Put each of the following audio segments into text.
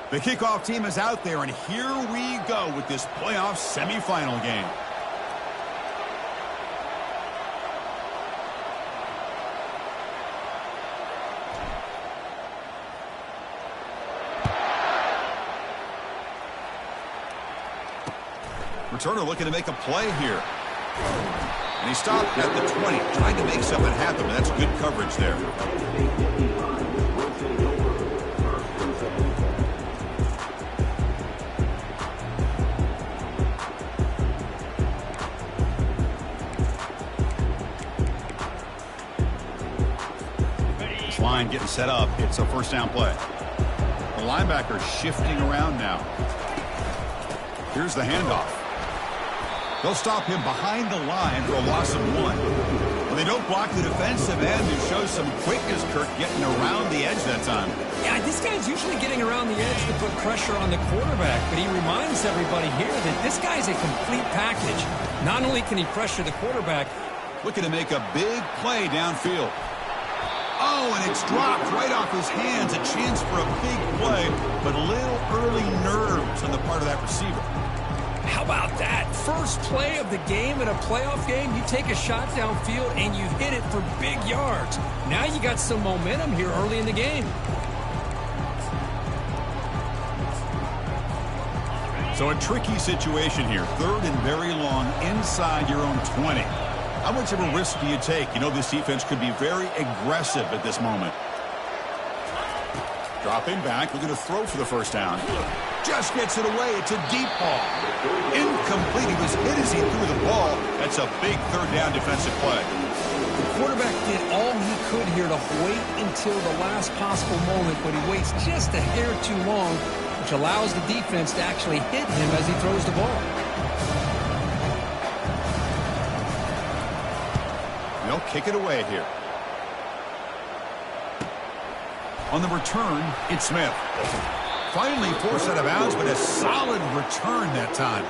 The kickoff team is out there, and here we go with this playoff semifinal game. Returner looking to make a play here. And he stopped at the 20, trying to make something happen. That's good coverage there. This line getting set up. It's a first down play. The linebacker shifting around now. Here's the handoff. They'll stop him behind the line for a loss of 1. Well, they don't block the defensive end and show some quickness, Kirk, getting around the edge that time. Yeah, this guy's usually getting around the edge to put pressure on the quarterback, but he reminds everybody here that this guy's a complete package. Not only can he pressure the quarterback, looking to make a big play downfield. Oh, and it's dropped right off his hands. A chance for a big play, but a little early nerves on the part of that receiver. How about that? First play of the game in a playoff game, you take a shot downfield and you hit it for big yards. Now you got some momentum here early in the game. So a tricky situation here. 3rd and very long inside your own 20. How much of a risk do you take? You know this defense could be very aggressive at this moment. Dropping back, looking to throw for the first down. Just gets it away. It's a deep ball. Incomplete. He was hit as he threw the ball. That's a big 3rd down defensive play. The quarterback did all he could here to wait until the last possible moment, but he waits just a hair too long, which allows the defense to actually hit him as he throws the ball. They'll kick it away here. On the return, it's Smith. Finally forced out of bounds, but a solid return that time.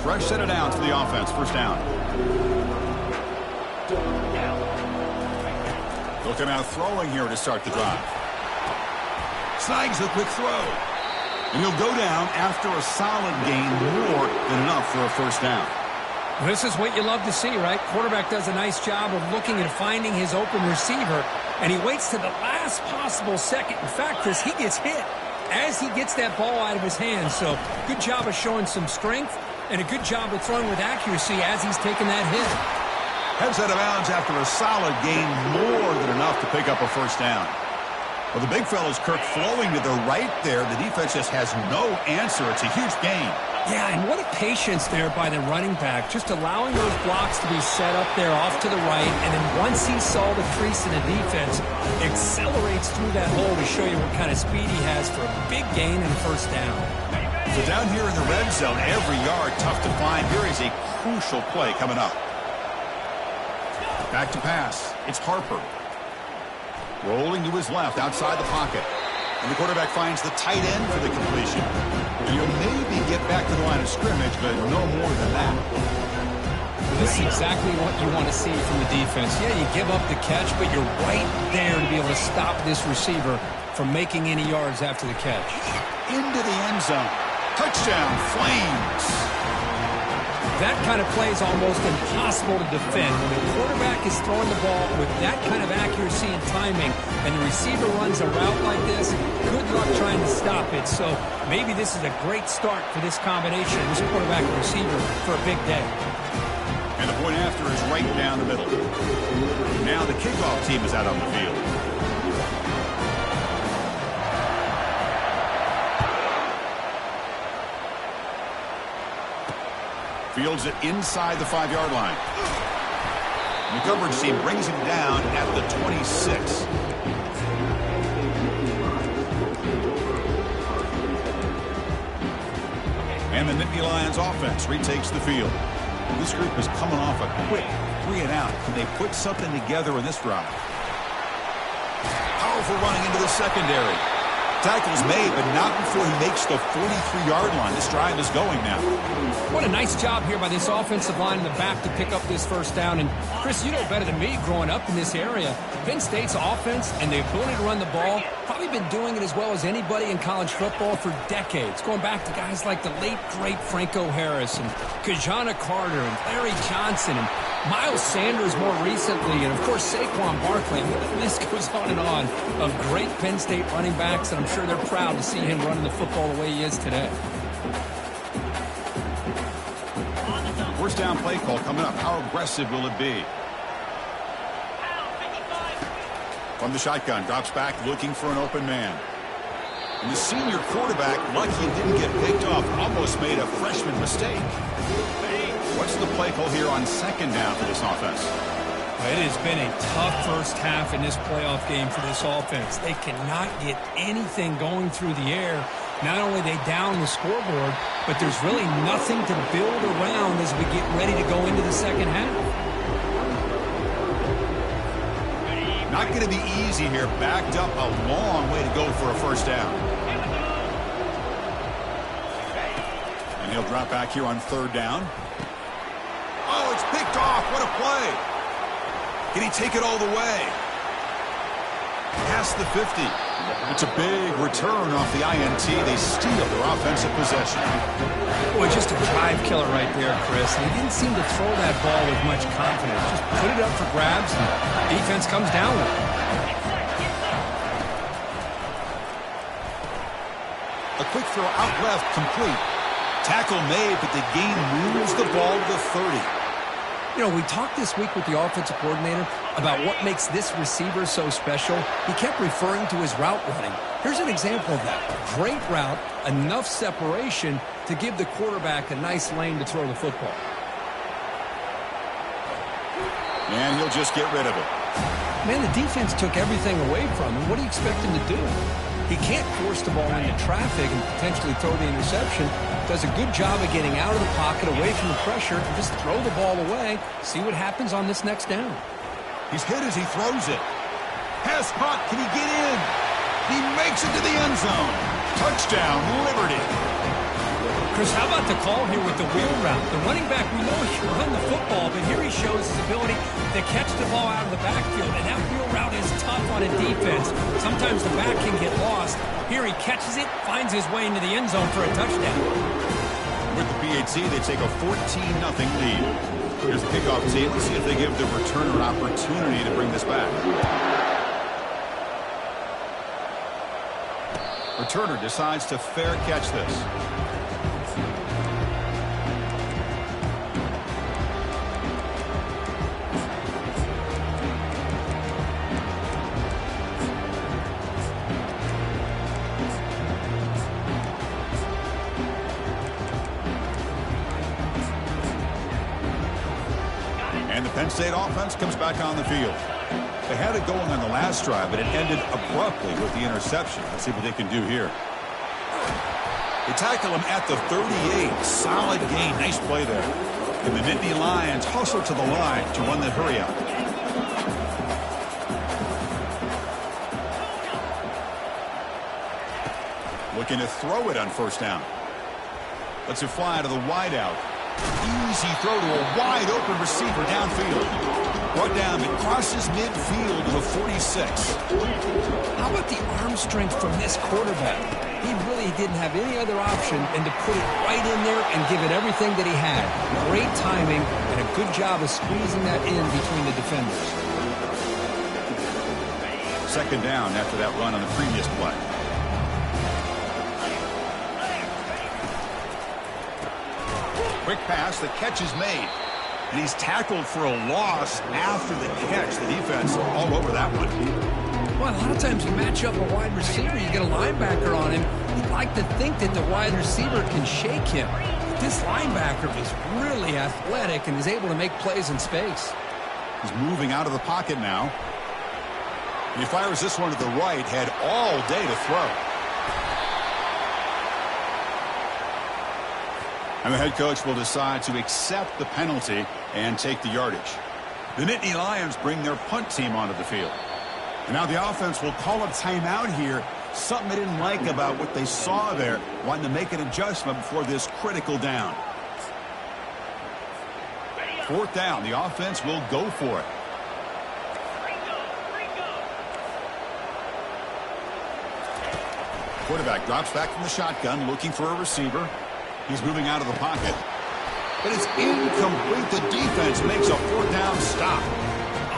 Fresh set of downs for the offense. First down. Looking out throwing here to start the drive. Snags a quick throw. And he'll go down after a solid gain, more than enough for a first down. This is what you love to see, right? Quarterback does a nice job of looking and finding his open receiver, and he waits to the last possible second. In fact, Chris, he gets hit as he gets that ball out of his hands. So good job of showing some strength and a good job of throwing with accuracy as he's taking that hit. Heads out of bounds after a solid gain, more than enough to pick up a first down. Well, the big fella's Kirk flowing to the right there. The defense just has no answer. It's a huge gain. Yeah, and what a patience there by the running back, just allowing those blocks to be set up there off to the right, and then once he saw the crease in the defense, accelerates through that hole to show you what kind of speed he has for a big gain and first down. So down here in the red zone, every yard tough to find. Here is a crucial play coming up. Back to pass. It's Harper. Rolling to his left, outside the pocket. And the quarterback finds the tight end for the completion. And he'll maybe get back to the line of scrimmage, but no more than that. This is exactly what you want to see from the defense. Yeah, you give up the catch, but you're right there to be able to stop this receiver from making any yards after the catch. Into the end zone. Touchdown, Flames. That kind of play is almost impossible to defend. When the quarterback is throwing the ball with that kind of accuracy and timing, and the receiver runs a route like this, good luck trying to stop it. So maybe this is a great start for this combination, this quarterback and receiver, for a big day. And the point after is right down the middle. Now the kickoff team is out on the field. Fields it inside the 5-yard line. And the coverage team brings him down at the 26. And the Nittany Lions offense retakes the field. This group is coming off a quick 3-and-out. Can they put something together in this drive? Powerful running into the secondary. tackle's made, but not before he makes the 43-yard line. This drive is going now. What a nice job here by this offensive line in the back to pick up this first down. And, Chris, you know better than me growing up in this area, Penn State's offense and the ability to run the ball probably been doing it as well as anybody in college football for decades, going back to guys like the late, great Franco Harris and Kajana Carter and Larry Johnson and Miles Sanders more recently, and, of course, Saquon Barkley. I mean, the list goes on and on of great Penn State running backs, and I'm sure they're proud to see him running the football the way he is today. First down play call coming up. How aggressive will it be? From the shotgun, drops back looking for an open man. And the senior quarterback, lucky he didn't get picked off, almost made a freshman mistake. What's the play call here on second down for this offense? It has been a tough first half in this playoff game for this offense. They cannot get anything going through the air. Not only they down the scoreboard, but there's really nothing to build around as we get ready to go into the second half. Not going to be easy here. Backed up a long way to go for a first down. And he'll drop back here on third down. Oh, it's picked off. What a play. Can he take it all the way? Past the 50. It's a big return off the INT. They steal their offensive possession. Boy, just a drive killer right there, Chris. He didn't seem to throw that ball with much confidence. Just put it up for grabs, and defense comes down with it. A quick throw out left, complete. Tackle made, but the gain moves the ball to the 30. You know, we talked this week with the offensive coordinator about what makes this receiver so special. He kept referring to his route running. Here's an example of that. Great route, enough separation to give the quarterback a nice lane to throw the football. And he'll just get rid of it. Man, the defense took everything away from him. What do you expect him to do? He can't force the ball into traffic and potentially throw the interception. Does a good job of getting out of the pocket, away from the pressure, and just throw the ball away. See what happens on this next down. He's hit as he throws it. Pass caught. Can he get in? He makes it to the end zone. Touchdown, Liberty. Chris, how about the call here with the wheel route? The running back, we know he can run the football, but here he shows his ability to catch the ball out of the backfield, and that wheel route is tough on a defense. Sometimes the back can get lost. Here he catches it, finds his way into the end zone for a touchdown. With the PAT, they take a 14-0 lead. Here's the kickoff team. Let's see if they give the returner an opportunity to bring this back. Returner decides to fair catch this. And the Penn State offense comes back on the field. They had it going on the last drive, but it ended abruptly with the interception. Let's see what they can do here. They tackle him at the 38. Solid gain. Nice play there. And the Nittany Lions hustle to the line to run the hurry up. Looking to throw it on first down. Lets it fly to the wideout. Easy throw to a wide-open receiver downfield. Brought down, it crosses midfield to the 46. How about the arm strength from this quarterback? He really didn't have any other option than to put it right in there and give it everything that he had. Great timing and a good job of squeezing that in between the defenders. Second down after that run on the previous play. Quick pass, the catch is made. And he's tackled for a loss after the catch. The defense all over that one. Well, a lot of times you match up a wide receiver, you get a linebacker on him. You'd like to think that the wide receiver can shake him. But this linebacker is really athletic and is able to make plays in space. He's moving out of the pocket now. He fires this one to the right, had all day to throw. And the head coach will decide to accept the penalty and take the yardage. The Nittany Lions bring their punt team onto the field. And now the offense will call a timeout here Something they didn't like about what they saw there, wanting to make an adjustment before this critical down. Fourth down, the offense will go for it. Quarterback drops back from the shotgun, looking for a receiver. He's moving out of the pocket. But it's incomplete. The defense makes a fourth down stop.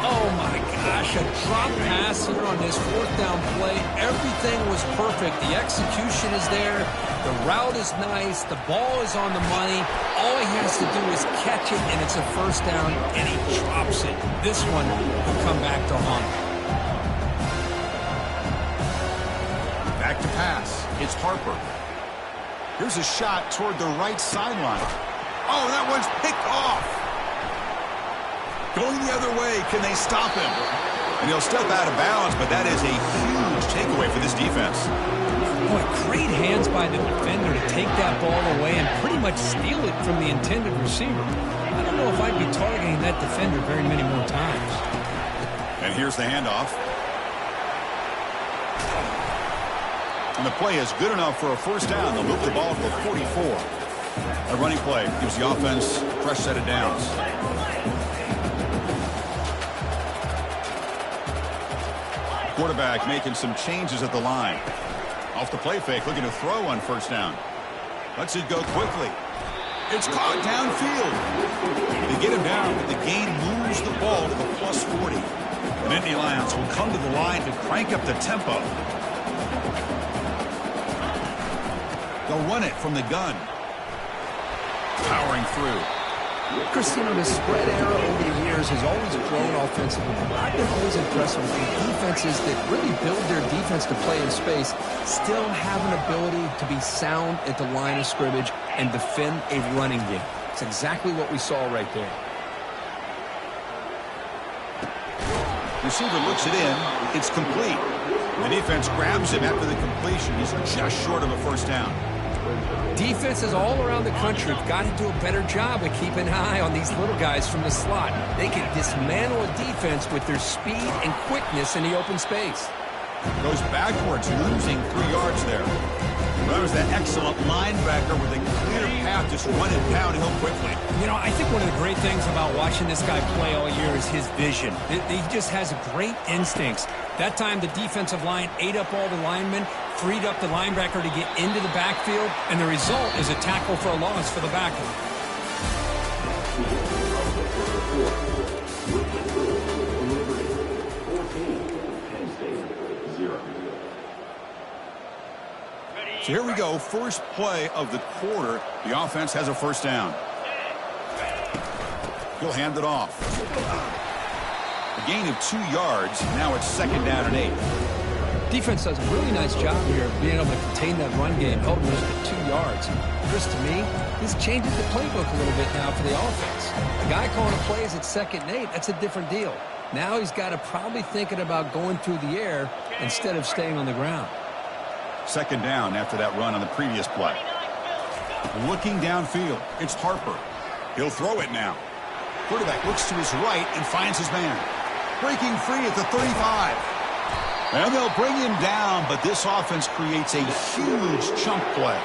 Oh, my gosh, a drop pass here on this fourth down play. Everything was perfect. The execution is there. The route is nice. The ball is on the money. All he has to do is catch it, and it's a first down, and he drops it. This one will come back to haunt him. Back to pass. It's Harper. Here's a shot toward the right sideline. Oh, that one's picked off. Going the other way, can they stop him? And he'll step out of bounds, but that is a huge takeaway for this defense. Boy, great hands by the defender to take that ball away and pretty much steal it from the intended receiver. I don't know if I'd be targeting that defender very many more times. And here's the handoff. And the play is good enough for a first down. They'll move the ball to the 44. A running play gives the offense a fresh set of downs. Quarterback making some changes at the line. Off the play fake, looking to throw on first down. Lets it go quickly. It's caught downfield. They get him down, but the gain moves the ball to the plus 40. The Nittany Lions will come to the line to crank up the tempo. They'll run it from the gun. Powering through. Chris, you know, the spread era over the years has always grown offensively. I've been always impressed with the defenses that really build their defense to play in space, still have an ability to be sound at the line of scrimmage and defend a running game. It's exactly what we saw right there. Receiver looks it in. It's complete. The defense grabs him after the completion. He's just short of a first down. Defenses all around the country have got to do a better job of keeping an eye on these little guys from the slot. They can dismantle a defense with their speed and quickness in the open space. Goes backwards, losing 3 yards there. That was that excellent linebacker with a clear path, just running downhill quickly. You know, I think one of the great things about watching this guy play all year is his vision. He just has great instincts. That time, the defensive line ate up all the linemen, freed up the linebacker to get into the backfield, and the result is a tackle for a loss for the backer. So here we go, first play of the quarter. The offense has a first down. He'll hand it off. A gain of 2 yards. Now it's second down and 8. Defense does a really nice job here of being able to contain that run game, held them to 2 yards. Chris, to me, this changes the playbook a little bit now for the offense. The guy calling the plays at second and 8, that's a different deal. Now he's got to probably thinking about going through the air instead of staying on the ground. Second down after that run on the previous play. Looking downfield, it's Harper. He'll throw it now. Quarterback looks to his right and finds his man. Breaking free at the 35. And they'll bring him down, but this offense creates a huge chunk play.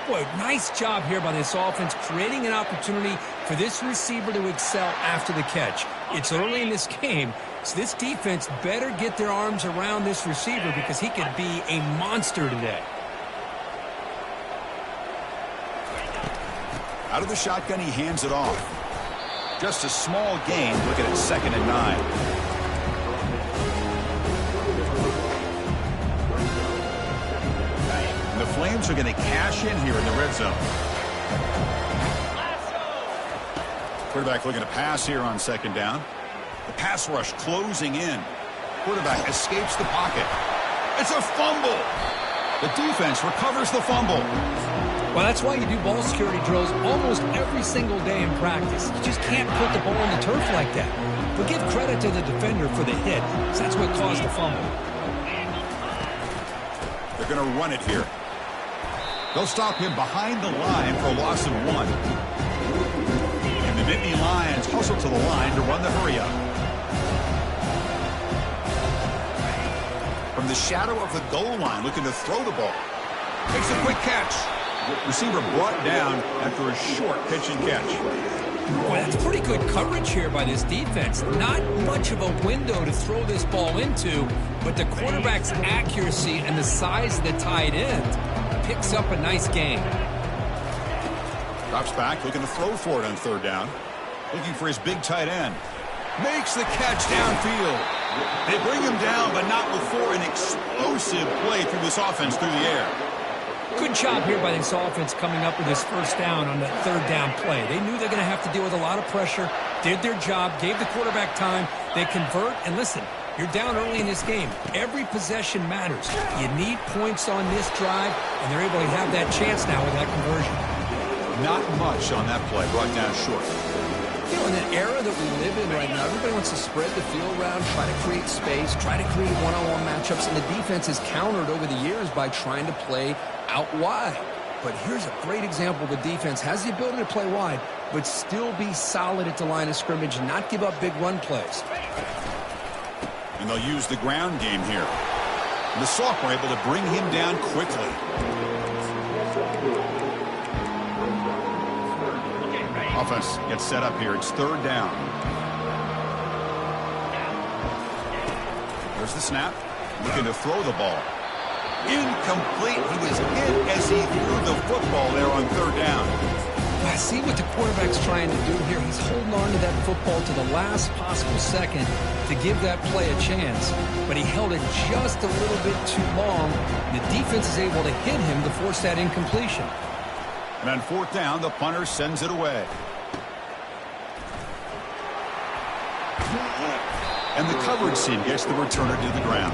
Boy, nice job here by this offense, creating an opportunity for this receiver to excel after the catch. It's early in this game, so this defense better get their arms around this receiver because he could be a monster today. Out of the shotgun, he hands it off. Just a small gain, looking at second and 9. The Flames are going to cash in here in the red zone. Quarterback looking to pass here on second down. The pass rush closing in. Quarterback escapes the pocket. It's a fumble. The defense recovers the fumble. Well, that's why you do ball security drills almost every single day in practice. You just can't put the ball on the turf like that. But give credit to the defender for the hit, because that's what caused the fumble. They're going to run it here. They'll stop him behind the line for a loss of 1. And the Nittany Lions hustle to the line to run the hurry-up. from the shadow of the goal line, looking to throw the ball. Makes a quick catch. Receiver brought down after a short pitch and catch. Boy, that's pretty good coverage here by this defense. Not much of a window to throw this ball into, but the quarterback's accuracy and the size of the tight end picks up a nice gain. Drops back, looking to throw for it on third down. Looking for his big tight end. Makes the catch downfield. They bring him down, but not before an explosive play through this offense through the air. Good job here by this offense coming up with this first down on that third down play. They knew they're going to have to deal with a lot of pressure, did their job, gave the quarterback time. They convert, and listen, you're down early in this game. Every possession matters. You need points on this drive, and they're able to have that chance now with that conversion. Not much on that play, brought down short. You know, in the era that we live in right now, everybody wants to spread the field around, try to create space, try to create one-on-one matchups, and the defense has countered over the years by trying to play out wide. But here's a great example. The defense has the ability to play wide, but still be solid at the line of scrimmage, not give up big run plays. And they'll use the ground game here. And the Soft were able to bring him down quickly. Offense gets set up here. It's third down. There's the snap. Looking to throw the ball. Incomplete. He was hit as he threw the football there on third down. I see what the quarterback's trying to do here. He's holding on to that football to the last possible second to give that play a chance. But he held it just a little bit too long. The defense is able to hit him to force that incompletion. And on fourth down, the punter sends it away. And the coverage team gets the returner to the ground.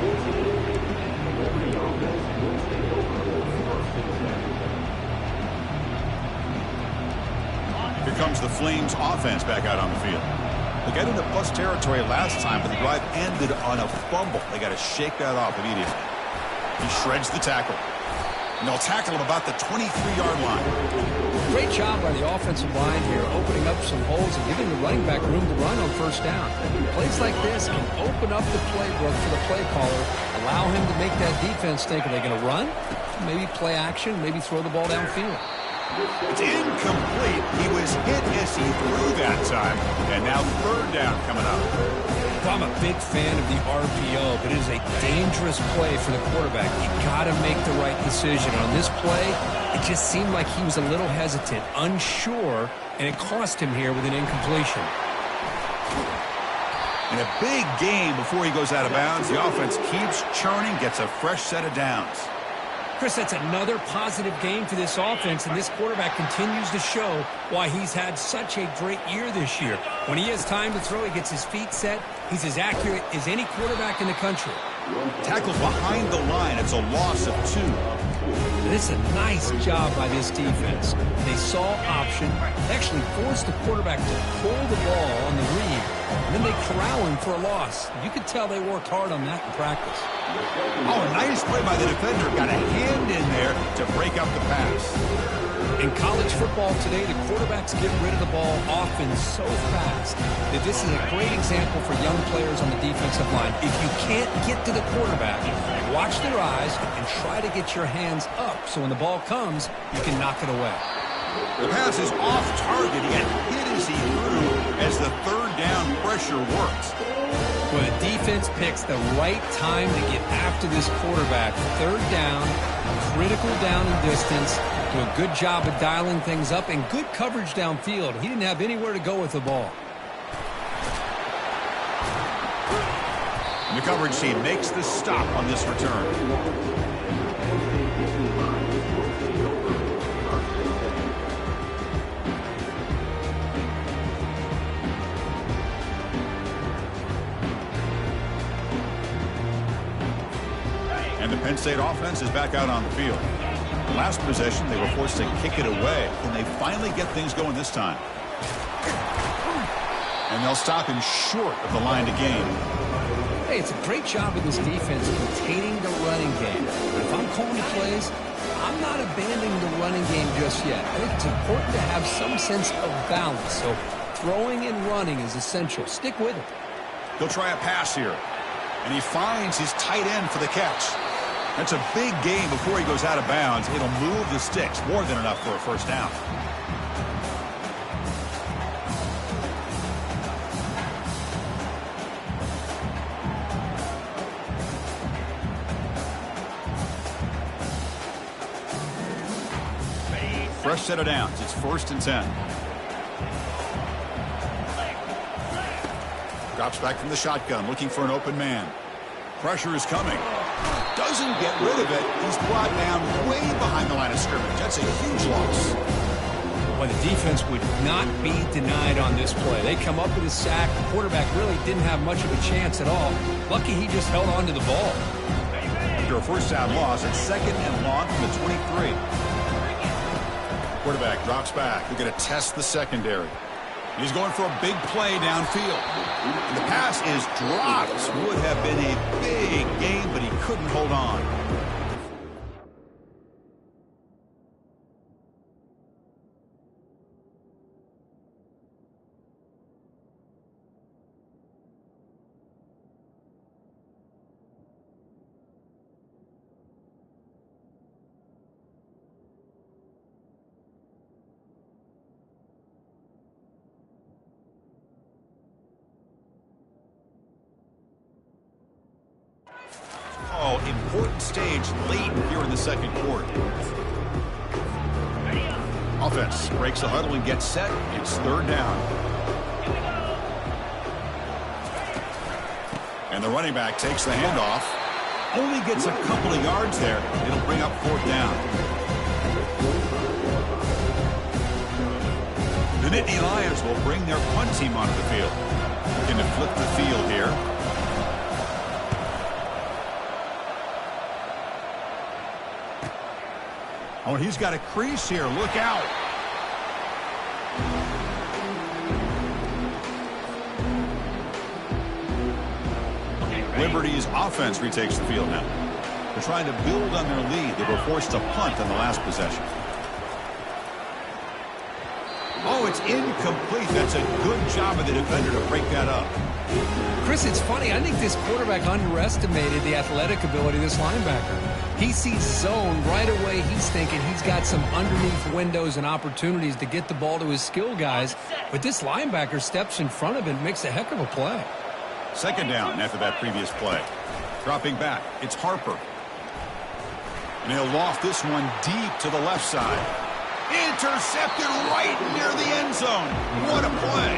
Here comes the Flames offense back out on the field. They got into plus territory last time, but the drive ended on a fumble. They got to shake that off immediately. He shreds the tackle. And they'll tackle him about the 23-yard line. Great job by the offensive line here, opening up some holes and giving the running back room to run on first down. Plays like this can open up the playbook for the play caller, allow him to make that defense think, are they going to run? Maybe play action, maybe throw the ball downfield. It's incomplete. He was hit as he threw that time. And now third down coming up. I'm a big fan of the RPO, but it is a dangerous play for the quarterback. You got to make the right decision. On this play, it just seemed like he was a little hesitant, unsure, and it cost him here with an incompletion. And a big game before he goes out of bounds. The offense keeps churning, gets a fresh set of downs. Chris, that's another positive game for this offense, and this quarterback continues to show why he's had such a great year this year. When he has time to throw, he gets his feet set. He's as accurate as any quarterback in the country. Tackled behind the line. It's a loss of 2. And it's a nice job by this defense. They saw option, actually forced the quarterback to pull the ball on the read, and then they corral him for a loss. You could tell they worked hard on that in practice. Oh, a nice play by the defender. Got a hand in there to break up the pass. In college football today, the quarterbacks get rid of the ball often so fast that this is a great example for young players on the defensive line. If you can't get to the quarterback, watch their eyes and try to get your hands up so when the ball comes, you can knock it away. The pass is off target. He got hit as he threw as the third down pressure works. Well, the defense picks the right time to get after this quarterback. Third down, critical down and distance. Do a good job of dialing things up and good coverage downfield. He didn't have anywhere to go with the ball. And the coverage team makes the stop on this return. And the Penn State offense is back out on the field. Last possession, they were forced to kick it away. Can they finally get things going this time? And they'll stop him short of the line to gain. Hey, it's a great job of this defense containing the running game. But if I'm calling the plays, I'm not abandoning the running game just yet. I think it's important to have some sense of balance. So throwing and running is essential. Stick with it. He'll try a pass here. And he finds his tight end for the catch. That's a big gain before he goes out of bounds. It'll move the sticks, more than enough for a first down. Fresh set of downs. It's 1st and 10. Drops back from the shotgun, looking for an open man. Pressure is coming. Doesn't get rid of it. He's brought down way behind the line of scrimmage. That's a huge loss. Well, the defense would not be denied on this play. They come up with a sack. The quarterback really didn't have much of a chance at all. Lucky he just held on to the ball. After a first down loss, it's 2nd and long from the 23. Quarterback drops back. They're going to test the secondary. He's going for a big play downfield. And the pass is dropped. Would have been a big game, but he couldn't hold on. Oh, important stage late here in the second quarter. Offense breaks the huddle and gets set. It's 3rd down. And the running back takes the handoff. Only gets a couple of yards there. It'll bring up 4th down. The Nittany Lions will bring their punt team onto the field. Looking to flip the field here. Oh, and he's got a crease here. Look out. Liberty's offense retakes the field now. They're trying to build on their lead. They were forced to punt on the last possession. Oh, it's incomplete. That's a good job of the defender to break that up. Chris, it's funny. I think this quarterback underestimated the athletic ability of this linebacker. He sees zone right away. He's thinking he's got some underneath windows and opportunities to get the ball to his skill guys. But this linebacker steps in front of him and makes a heck of a play. 2nd down after that previous play. Dropping back, it's Harper. And he'll loft this one deep to the left side. Intercepted right near the end zone. What a play.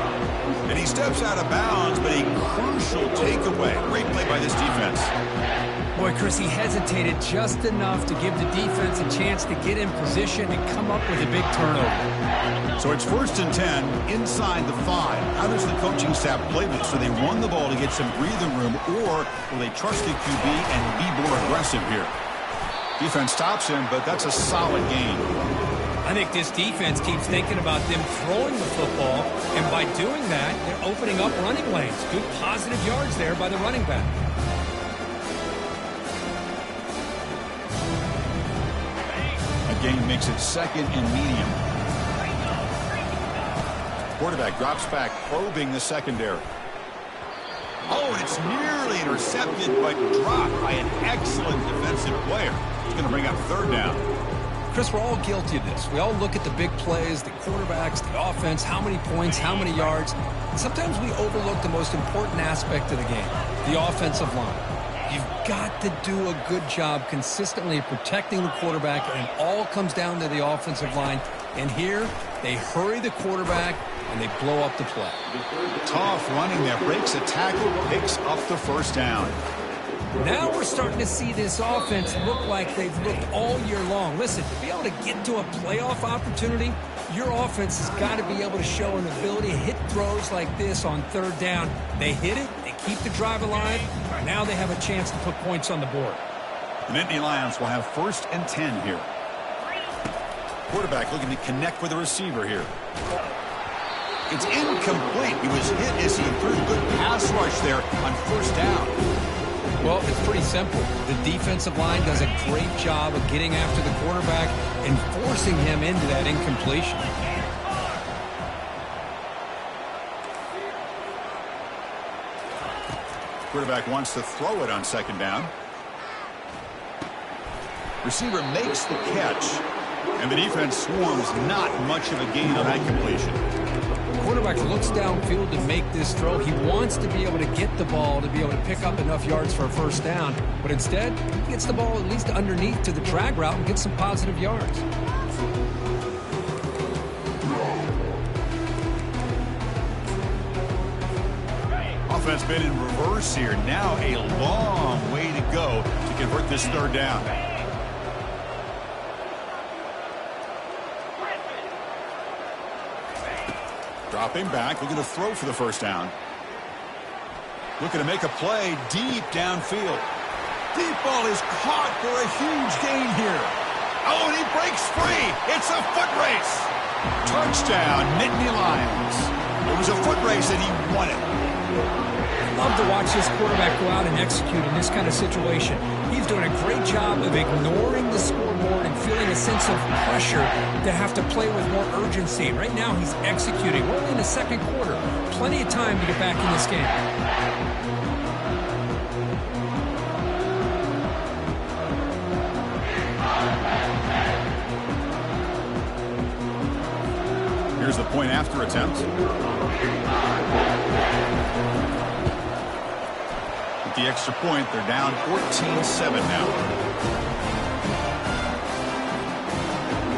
And he steps out of bounds, but a crucial takeaway. Great play by this defense. Boy, Chris, he hesitated just enough to give the defense a chance to get in position and come up with a big turnover. So it's 1st and 10 inside the 5. How does the coaching staff play this? So they run the ball to get some breathing room, or will they trust the QB and be more aggressive here? Defense stops him, but that's a solid game. I think this defense keeps thinking about them throwing the football, and by doing that, they're opening up running lanes. Good positive yards there by the running back. Game makes it 2nd and medium. Quarterback drops back, probing the secondary. Oh, and it's nearly intercepted, but dropped by an excellent defensive player. It's going to bring up 3rd down. Chris, we're all guilty of this. We all look at the big plays, the quarterbacks, the offense, how many points, how many yards. Sometimes we overlook the most important aspect of the game, the offensive line. You've got to do a good job consistently protecting the quarterback, and it all comes down to the offensive line. And here, they hurry the quarterback, and they blow up the play. Tough running there. Breaks a tackle, picks up the 1st down. Now we're starting to see this offense look like they've looked all year long. Listen, to be able to get to a playoff opportunity, your offense has got to be able to show an ability to hit throws like this on 3rd down. They hit it, they keep the drive alive, now they have a chance to put points on the board. The Nittany Lions will have 1st and 10 here. Quarterback looking to connect with the receiver here. It's incomplete. He was hit as he threw a good pass rush there on 1st down. Well, it's pretty simple. The defensive line does a great job of getting after the quarterback and forcing him into that incompletion. Quarterback wants to throw it on second down. Receiver makes the catch, and the defense swarms. Not much of a gain on that completion. Quarterback looks downfield to make this throw. He wants to be able to get the ball to be able to pick up enough yards for a first down. But instead, he gets the ball at least underneath to the drag route and gets some positive yards. Offense been in reverse here. Now a long way to go to convert this third down. Dropping back, looking to throw for the first down. Looking to make a play deep downfield. Deep ball is caught for a huge gain here. Oh, and he breaks free. It's a foot race. Touchdown, Nittany Lions. It was a foot race and he won it. Love to watch this quarterback go out and execute in this kind of situation. He's doing a great job of ignoring the scoreboard and feeling a sense of pressure to have to play with more urgency. Right now, he's executing. We're only in the second quarter. Plenty of time to get back in this game. Here's the point after attempt. With the extra point, they're down 14-7 now.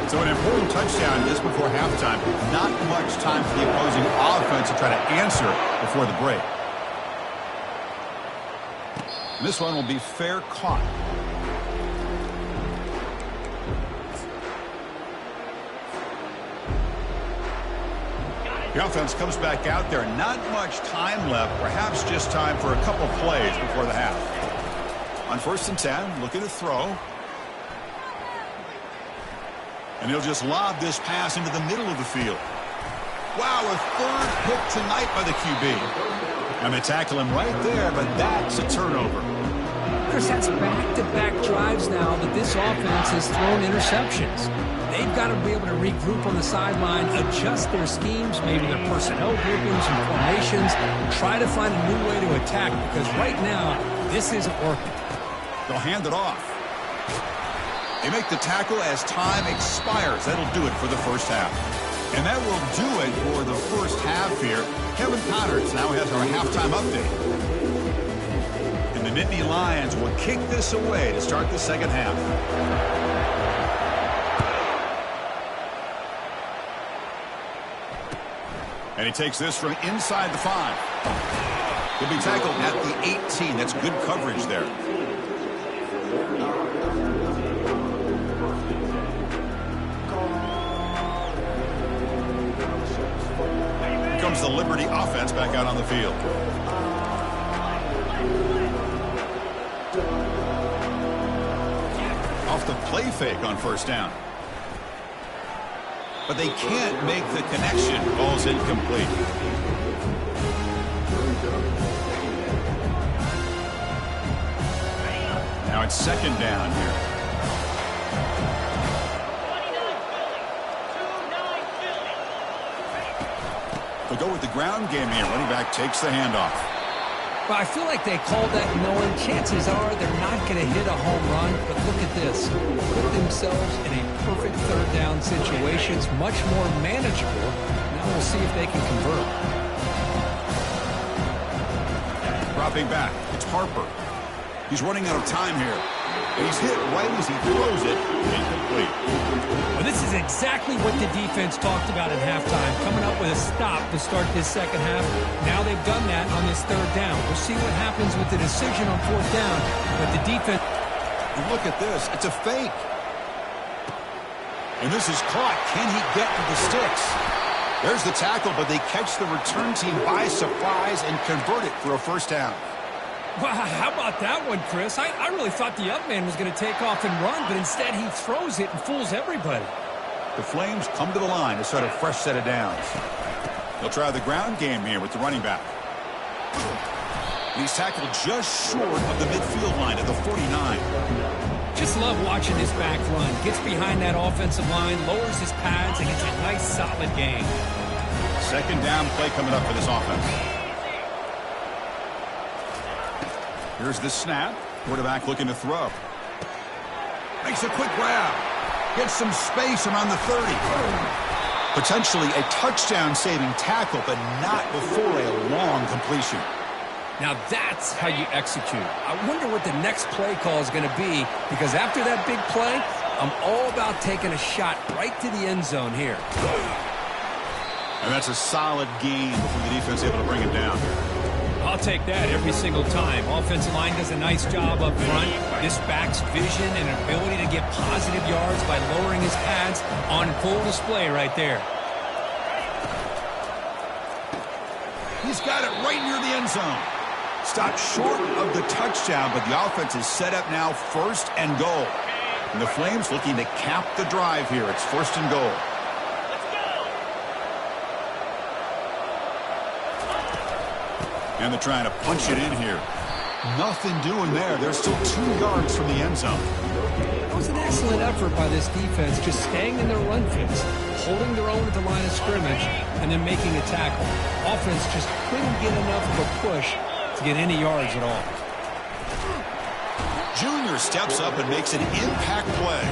So an important touchdown just before halftime. Not much time for the opposing offense to try to answer before the break. This one will be fair caught. The offense comes back out there. Not much time left. Perhaps just time for a couple plays before the half. On 1st and 10, looking to throw. And he'll just lob this pass into the middle of the field. Wow, a third pick tonight by the QB. And they tackle him right there, but that's a turnover. Chris, that's back-to-back drives now that this offense has thrown interceptions. They've got to be able to regroup on the sideline, adjust their schemes, maybe their personnel groupings and formations, try to find a new way to attack, because right now, this isn't working. They'll hand it off. They make the tackle as time expires. That'll do it for the first half. And that will do it for the first half here. Kevin Connors now has our halftime update. And the Nittany Lions will kick this away to start the second half. And he takes this from inside the 5. He'll be tackled at the 18. That's good coverage there. Here comes the Liberty offense back out on the field. Off the play fake on first down. But they can't make the connection. Ball's incomplete. Now it's second down here. They'll go with the ground game here. Running back takes the handoff. Well, I feel like they called that knowing chances are they're not going to hit a home run. But look at this. Put themselves in a perfect third down situation. It's much more manageable. Now we'll see if they can convert. Dropping back. It's Harper. He's running out of time here. And he's hit right as he throws it. Incomplete. Well, this is exactly what the defense talked about at halftime, coming up with a stop to start this second half. Now they've done that on this third down. We'll see what happens with the decision on fourth down. But the defense... And look at this. It's a fake. And this is caught. Can he get to the sticks? There's the tackle, but they catch the return team by surprise and convert it for a first down. Wow, how about that one, Chris? I really thought the up man was going to take off and run, but instead he throws it and fools everybody. The Flames come to the line to start a fresh set of downs. They'll try the ground game here with the running back. And he's tackled just short of the midfield line at the 49. Just love watching this back run. Gets behind that offensive line, lowers his pads, and gets a nice, solid gain. Second down play coming up for this offense. Here's the snap. Quarterback looking to throw. Makes a quick grab. Gets some space around the 30. Potentially a touchdown-saving tackle, but not before a long completion. Now that's how you execute. I wonder what the next play call is going to be, because after that big play, I'm all about taking a shot right to the end zone here. And that's a solid gain before the defense is able to bring him down. I'll take that every single time. Offensive line does a nice job up front. This back's vision and ability to get positive yards by lowering his pads on full display right there. He's got it right near the end zone. Stopped short of the touchdown, but the offense is set up now, 1st and goal. And the Flames looking to cap the drive here. It's 1st and goal. And they're trying to punch it in here. Nothing doing there. They're still 2 yards from the end zone. It was an excellent effort by this defense, just staying in their run fits, holding their own at the line of scrimmage, and then making a tackle. Offense just couldn't get enough of a push to get any yards at all. Junior steps up and makes an impact play.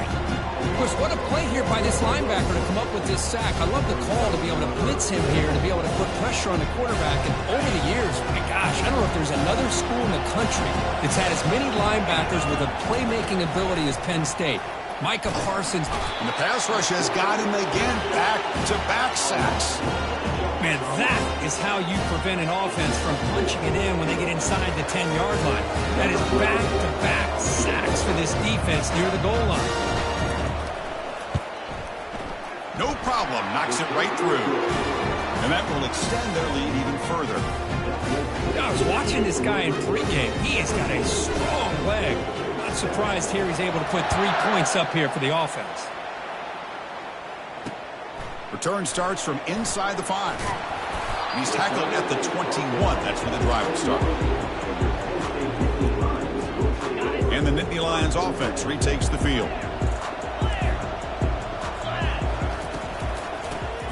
Of course, what a play here by this linebacker to come up with this sack. I love the call to be able to blitz him here, to be able to put pressure on the quarterback. And over the years, my gosh, I don't know if there's another school in the country that's had as many linebackers with a playmaking ability as Penn State. Micah Parsons. And the pass rush has got him again, back-to-back sacks. Man, that is how you prevent an offense from punching it in when they get inside the 10-yard line. That is back-to-back sacks for this defense near the goal line. No problem, knocks it right through. And that will extend their lead even further. I was watching this guy in pregame. He has got a strong leg. Not surprised here he's able to put 3 points up here for the offense. Return starts from inside the 5. He's tackled at the 21. That's where the drive will start. And the Nittany Lions offense retakes the field.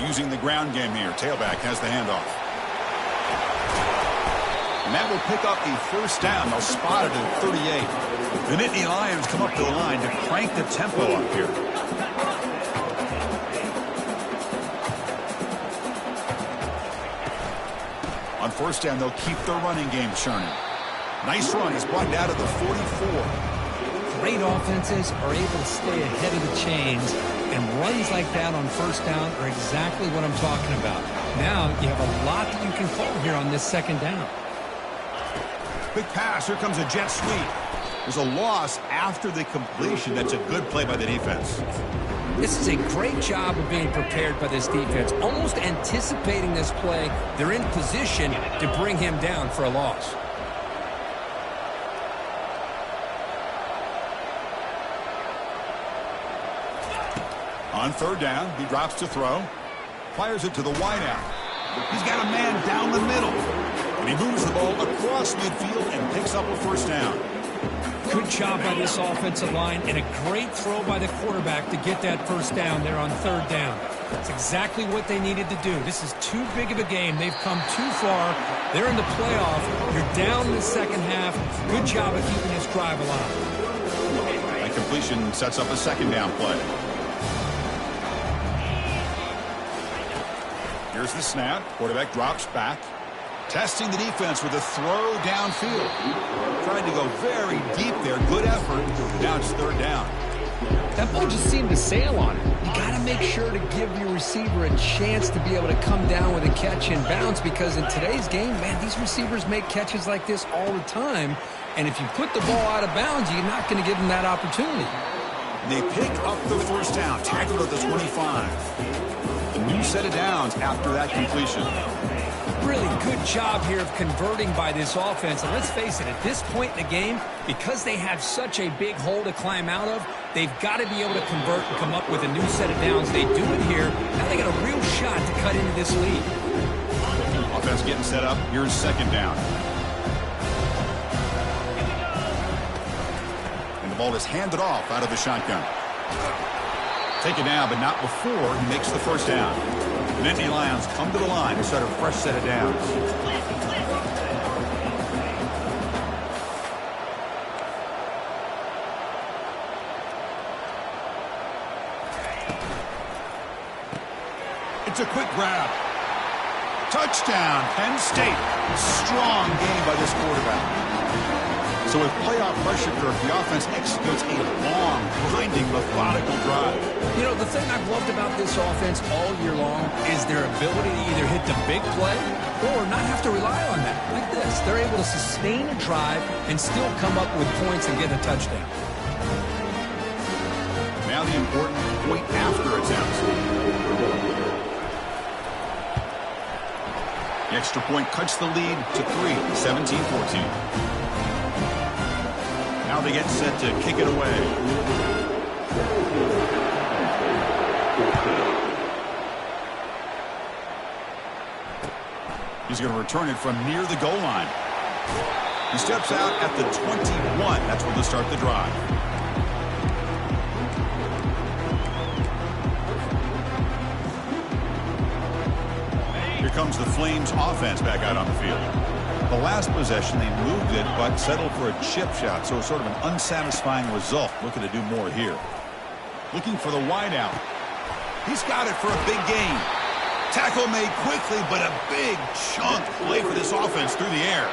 Using the ground game here. Tailback has the handoff. And that will pick up the 1st down. They'll spot it at 38. The Nittany Lions come up to the line to crank the tempo up here. On 1st down, they'll keep their running game churning. Nice run. He's brought down to the 44. Great offenses are able to stay ahead of the chains, and runs like that on 1st down are exactly what I'm talking about. Now you have a lot that you can call here on this 2nd down. Big pass. Here comes a jet sweep. There's a loss after the completion. That's a good play by the defense. This is a great job of being prepared by this defense. Almost anticipating this play, they're in position to bring him down for a loss. On 3rd down, he drops to throw. Fires it to the wideout. He's got a man down the middle. And he moves the ball across midfield and picks up a 1st down. Good job by this offensive line, and a great throw by the quarterback to get that 1st down there on 3rd down. That's exactly what they needed to do. This is too big of a game. They've come too far. They're in the playoff. You're down in the 2nd half. Good job of keeping this drive alive. That completion sets up a 2nd down play. Here's the snap. Quarterback drops back. Testing the defense with a throw downfield. Tried to go very deep there. Good effort. Now it's 3rd down. That ball just seemed to sail on it. You got to make sure to give your receiver a chance to be able to come down with a catch and bounce, because in today's game, man, these receivers make catches like this all the time. And if you put the ball out of bounds, you're not going to give them that opportunity. They pick up the 1st down. Tackled at the 25. A new set of downs after that completion. Really good job here of converting by this offense. And let's face it, at this point in the game, because they have such a big hole to climb out of, they've got to be able to convert and come up with a new set of downs. They do it here. Now they got a real shot to cut into this lead. Offense getting set up. Here's 2nd down. And the ball is handed off out of the shotgun. Take it down, but not before he makes the 1st down. The Nittany Lions come to the line to start a fresh set of downs. It's a quick grab. Touchdown, Penn State. Strong game by this quarterback. So with playoff pressure curve, the offense executes a long, grinding, methodical drive. You know, the thing I've loved about this offense all year long is their ability to either hit the big play or not have to rely on that. Like this, they're able to sustain a drive and still come up with points and get a touchdown. Now the important point after attempt. The extra point cuts the lead to 3, 17-14. Now they get set to kick it away. He's going to return it from near the goal line. He steps out at the 21. That's where they'll start the drive. Here comes the Flames offense back out on the field. The last possession, they moved it, but settled for a chip shot, so it's sort of an unsatisfying result. Looking to do more here. Looking for the wideout. He's got it for a big gain. Tackle made quickly, but a big chunk play for this offense through the air.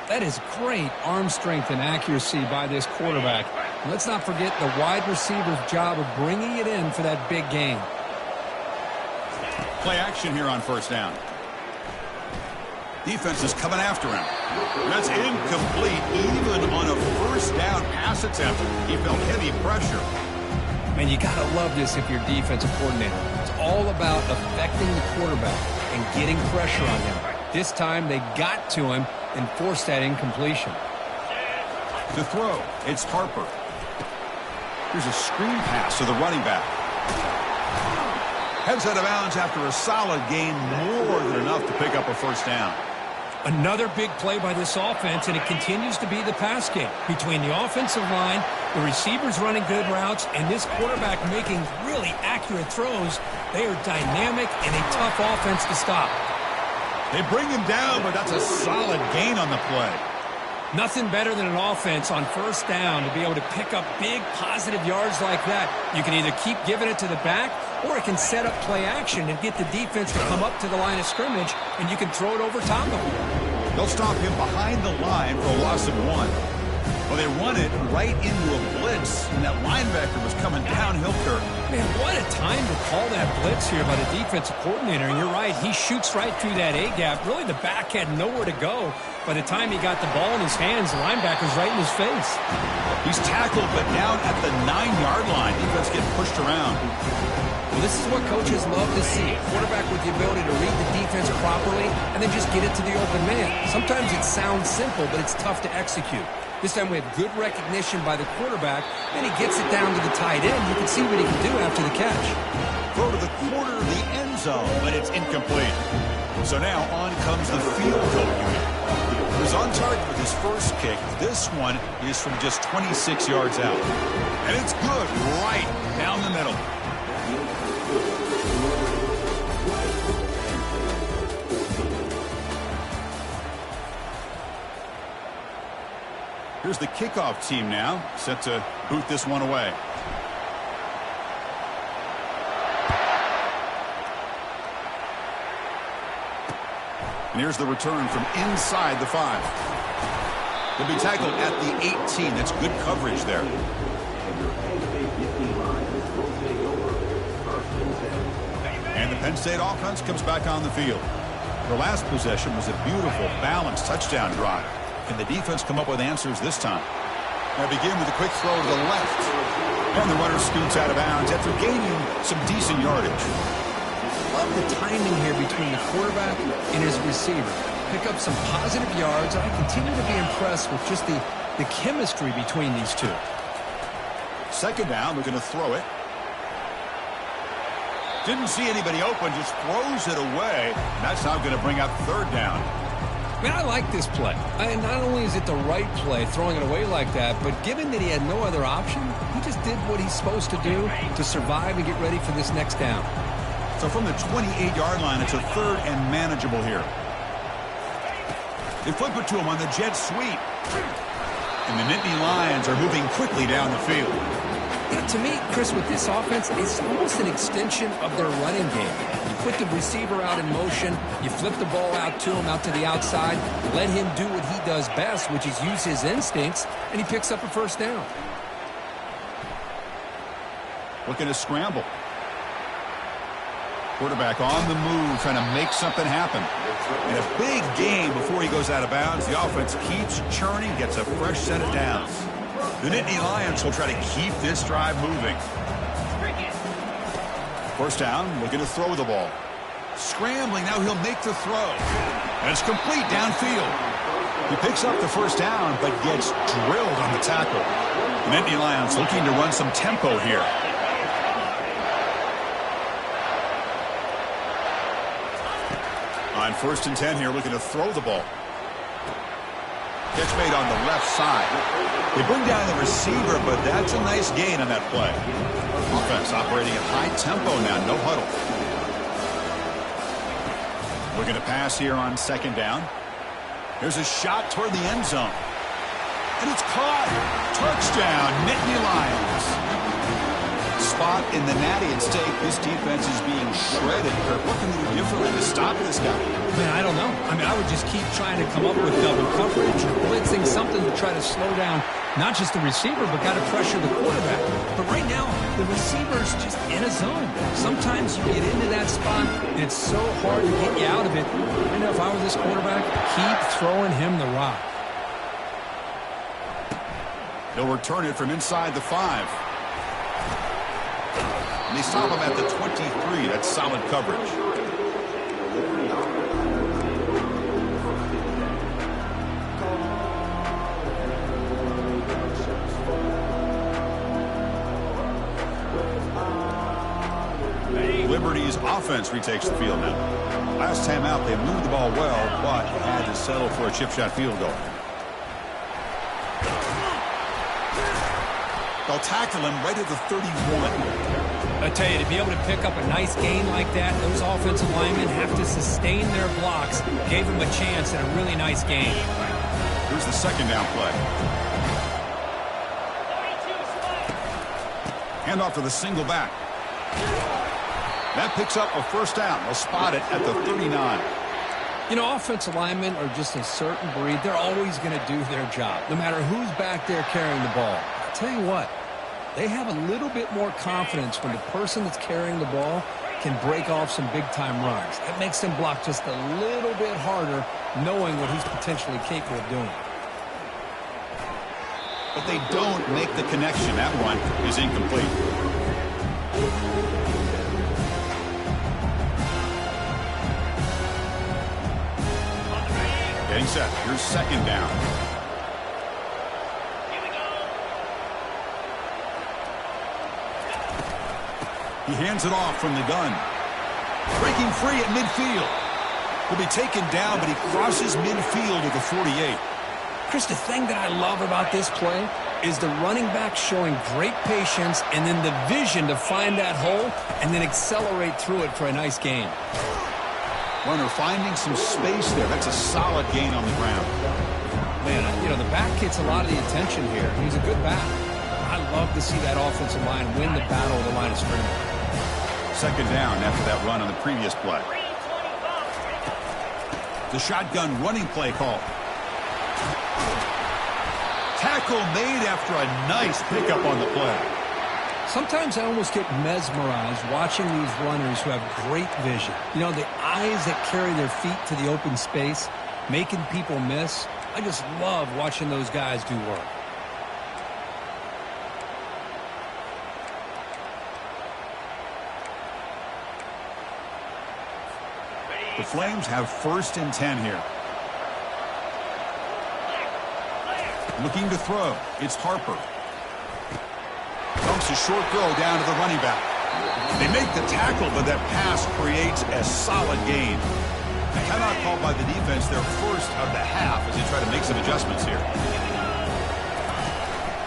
That is great arm strength and accuracy by this quarterback. Let's not forget the wide receiver's job of bringing it in for that big gain. Play action here on first down. Defense is coming after him. That's incomplete. Even on a first down pass attempt, he felt heavy pressure. Man, you got to love this if you're defensive coordinator. It's all about affecting the quarterback and getting pressure on him. This time they got to him and forced that incompletion. To throw, it's Harper. Here's a screen pass to the running back. Heads out of bounds after a solid gain, more than enough to pick up a first down. Another big play by this offense, and it continues to be the pass game. Between the offensive line, the receivers running good routes, and this quarterback making really accurate throws, they are dynamic and a tough offense to stop. They bring him down, but that's a solid gain on the play. Nothing better than an offense on first down to be able to pick up big positive yards like that. You can either keep giving it to the back, or it can set up play action and get the defense to come up to the line of scrimmage, and you can throw it over top of him. They'll stop him behind the line for a loss of 1. Well, they run it right into a blitz, and that linebacker was coming downhill curve. Man, what a time to call that blitz here by the defensive coordinator. And you're right, he shoots right through that A-gap. Really, the back had nowhere to go. By the time he got the ball in his hands, the linebacker's right in his face. He's tackled, but down at the 9-yard line. Defense getting pushed around. Well, this is what coaches love to see. A quarterback with the ability to read the defense properly and then just get it to the open man. Sometimes it sounds simple, but it's tough to execute. This time we have good recognition by the quarterback, and he gets it down to the tight end. You can see what he can do after the catch. Throw to the corner of the end zone, but it's incomplete. So now on comes the field goal unit. He was on target with his first kick. This one is from just 26 yards out. And it's good right down the middle. Here's the kickoff team now, set to boot this one away. And here's the return from inside the 5. They'll be tackled at the 18. That's good coverage there. And the Penn State offense comes back on the field. Their last possession was a beautiful, balanced touchdown drive. Can the defense come up with answers this time? They begin with a quick throw to the left. And the runner scoots out of bounds after gaining some decent yardage. Love the timing here between the quarterback and his receiver. Pick up some positive yards, and I continue to be impressed with just the chemistry between these two. Second down, they're going to throw it. Didn't see anybody open, just throws it away. And that's now going to bring up third down. Man, I like this play. Not only is it the right play, throwing it away like that, but given that he had no other option, he just did what he's supposed to do to survive and get ready for this next down. So from the 28-yard line, it's a third and manageable here. They flip it to him on the jet sweep. And the Nittany Lions are moving quickly down the field. To me, Chris, with this offense, it's almost an extension of their running game. You put the receiver out in motion, you flip the ball out to him, out to the outside, let him do what he does best, which is use his instincts, and he picks up a first down. Looking to scramble. Quarterback on the move, trying to make something happen. In a big game before he goes out of bounds, the offense keeps churning, gets a fresh set of downs. The Nittany Lions will try to keep this drive moving. First down, looking to throw the ball. Scrambling, now he'll make the throw. And it's complete downfield. He picks up the first down, but gets drilled on the tackle. The Nittany Lions looking to run some tempo here. On 1st and 10 here, looking to throw the ball. Catch made on the left side. They bring down the receiver, but that's a nice gain on that play. Offense operating at high tempo now, no huddle. Looking to pass here on 2nd down. Here's a shot toward the end zone. And it's caught. Touchdown, Nittany Lions. Spot in the natty at stake. This defense is being shredded. Kirk, what can they do differently to stop this guy? Man, I don't know. I would just keep trying to come up with double coverage or blitzing, something to try to slow down not just the receiver, but got to pressure the quarterback. But right now, the receiver's just in a zone. Sometimes you get into that spot, and it's so hard to get you out of it. I know if I were this quarterback, keep throwing him the rock. They'll return it from inside the 5. And they stop him at the 23. That's solid coverage. Liberty's offense retakes the field now. Last time out, they moved the ball well, but had to settle for a chip shot field goal. They'll tackle him right at the 31. I tell you, to be able to pick up a nice gain like that, those offensive linemen have to sustain their blocks. Gave him a chance at a really nice gain. Here's the 2nd down play. Hand off to the single back. That picks up a first down. They'll spot it at the 39. You know, offensive linemen are just a certain breed. They're always going to do their job, no matter who's back there carrying the ball. I'll tell you what, they have a little bit more confidence when the person that's carrying the ball can break off some big-time runs. It makes them block just a little bit harder, knowing what he's potentially capable of doing. But they don't make the connection. That one is incomplete. Getting set. Here's 2nd down. He hands it off from the gun. Breaking free at midfield. He'll be taken down, but he crosses midfield at the 48. Chris, the thing that I love about this play is the running back showing great patience and then the vision to find that hole and then accelerate through it for a nice gain. Runner finding some space there. That's a solid gain on the ground. Man, you know, the back gets a lot of the attention here. He's a good back. I love to see that offensive line win the battle of the line of scrimmage. 2nd down after that run on the previous play. The shotgun running play call. Tackle made after a nice pickup on the play. Sometimes I almost get mesmerized watching these runners who have great vision. You know, the eyes that carry their feet to the open space, making people miss. I just love watching those guys do work. The Flames have 1st and 10 here. Looking to throw. It's Harper. Dumps a short throw down to the running back. They make the tackle, but that pass creates a solid gain. A timeout called by the defense, their first of the half, as they try to make some adjustments here.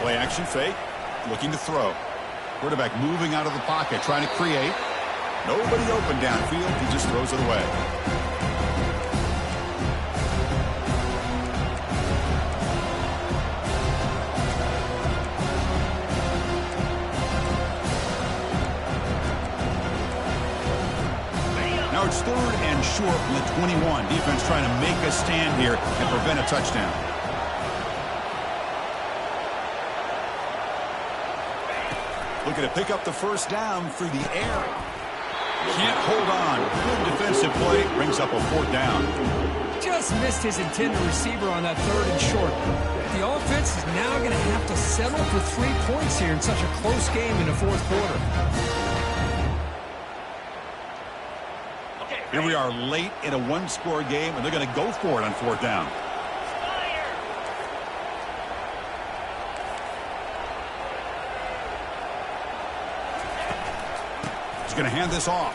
Play action fake. Looking to throw. Quarterback moving out of the pocket, trying to create. Nobody open downfield. He just throws it away. Now it's 3rd and short from the 21. Defense trying to make a stand here and prevent a touchdown. Looking to pick up the first down through the air. Can't hold on. Good defensive play. Brings up a 4th down. Just missed his intended receiver on that 3rd and short. The offense is now going to have to settle for 3 points here in such a close game in the 4th quarter. Here we are late in a 1-score game, and they're going to go for it on 4th down. He's going to hand this off.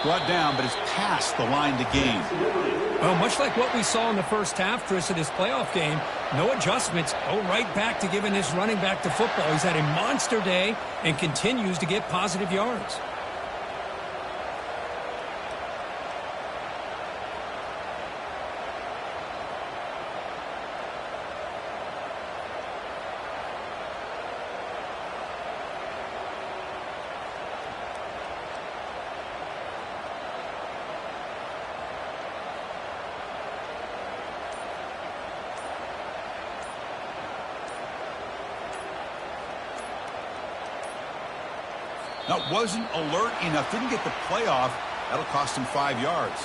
Brought down, but it's past the line to gain. Well, much like what we saw in the first half, Chris, of this playoff game, no adjustments. Go right back to giving this running back to football. He's had a monster day and continues to get positive yards. That wasn't alert enough. Didn't get the playoff. That'll cost him 5 yards.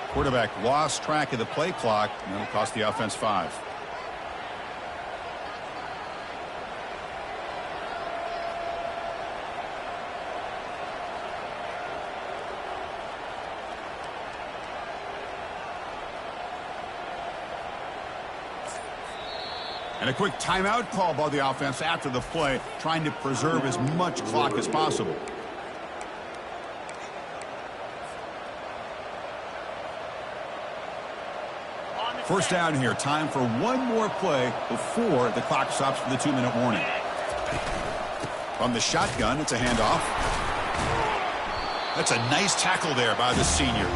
Quarterback lost track of the play clock, and that'll cost the offense 5. And a quick timeout call by the offense after the play, trying to preserve as much clock as possible. First down here. Time for one more play before the clock stops for the 2-minute warning. From the shotgun, it's a handoff. That's a nice tackle there by the senior.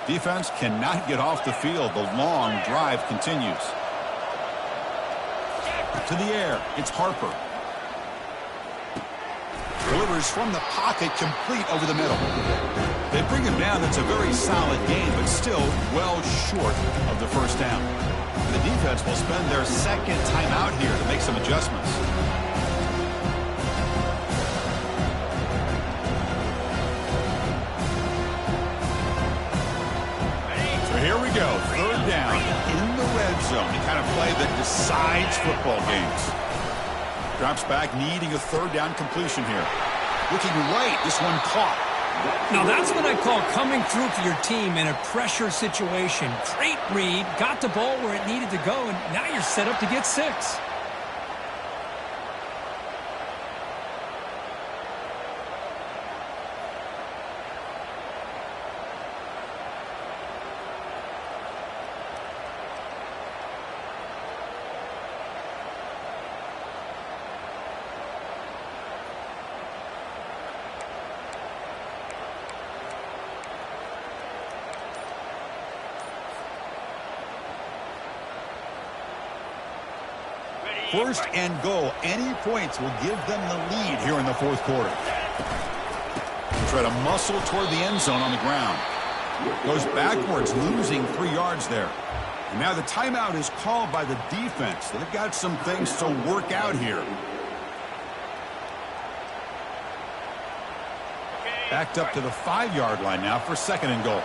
Defense cannot get off the field. The long drive continues. To the air, it's Harper. Delivers from the pocket, complete over the middle. They bring him down. That's a very solid game, but still well short of the first down. The defense will spend their second timeout here to make some adjustments. Here we go, 3rd down in the red zone. The kind of play that decides football games. Drops back, needing a 3rd down completion here. Looking right, this one caught. Now that's what I call coming through for your team in a pressure situation. Great read, got the ball where it needed to go, and now you're set up to get 6. First and goal. Any points will give them the lead here in the 4th quarter. Try to muscle toward the end zone on the ground. Goes backwards, losing 3 yards there. And now the timeout is called by the defense. They've got some things to work out here. Backed up to the 5-yard line now for 2nd and goal.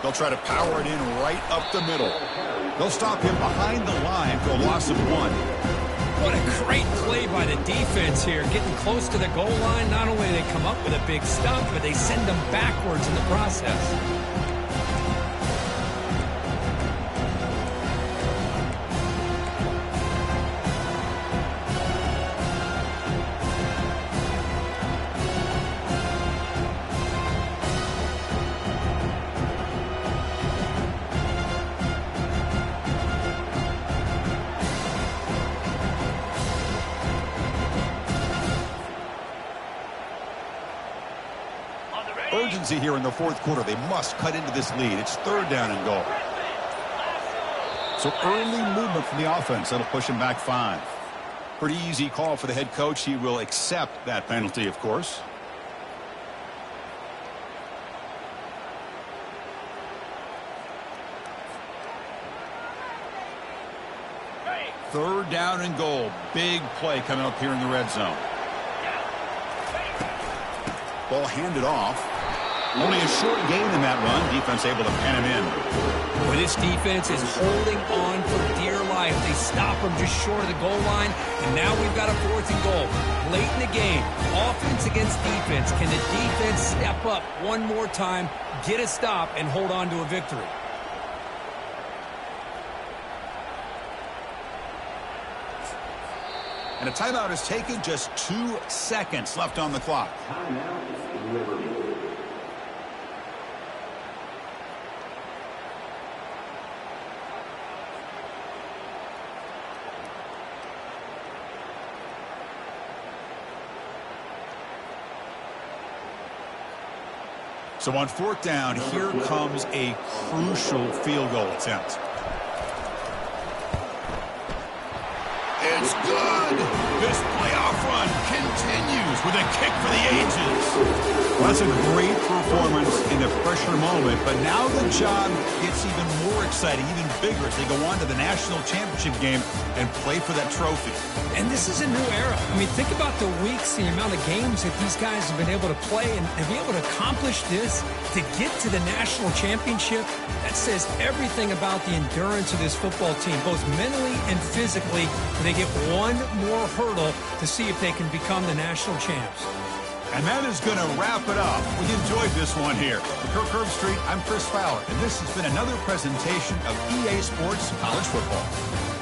They'll try to power it in right up the middle. They'll stop him behind the line for a loss of 1. What a great play by the defense here. Getting close to the goal line, not only do they come up with a big stop, but they send them backwards in the process. urgency here in the fourth quarter. They must cut into this lead. It's third down and goal. So early movement from the offense. That'll push him back 5. Pretty easy call for the head coach. He will accept that penalty, of course. Third down and goal. Big play coming up here in the red zone. Ball handed off. Only a short gain in that run. Defense able to pen him in. Well, this defense is holding on for dear life. They stop him just short of the goal line, and now we've got a 4th and goal. Late in the game, offense against defense. Can the defense step up one more time, get a stop, and hold on to a victory? And a timeout is taken. Just 2 seconds left on the clock. So on 4th down, here comes a crucial field goal attempt. It's good. This playoff run continues with a kick for the ages. Well, that's a great performance in the pressure moment, but now the job gets even more exciting, even bigger as they go on to the national championship game and play for that trophy. And this is a new era. I mean, think about the weeks, the amount of games that these guys have been able to play, and to be able to accomplish this, to get to the national championship, that says everything about the endurance of this football team, both mentally and physically. They get one more hurdle to see if they can become the national champs. And that is going to wrap it up. We enjoyed this one here. For Kirk Herbstreit, I'm Chris Fowler, and this has been another presentation of EA Sports College Football.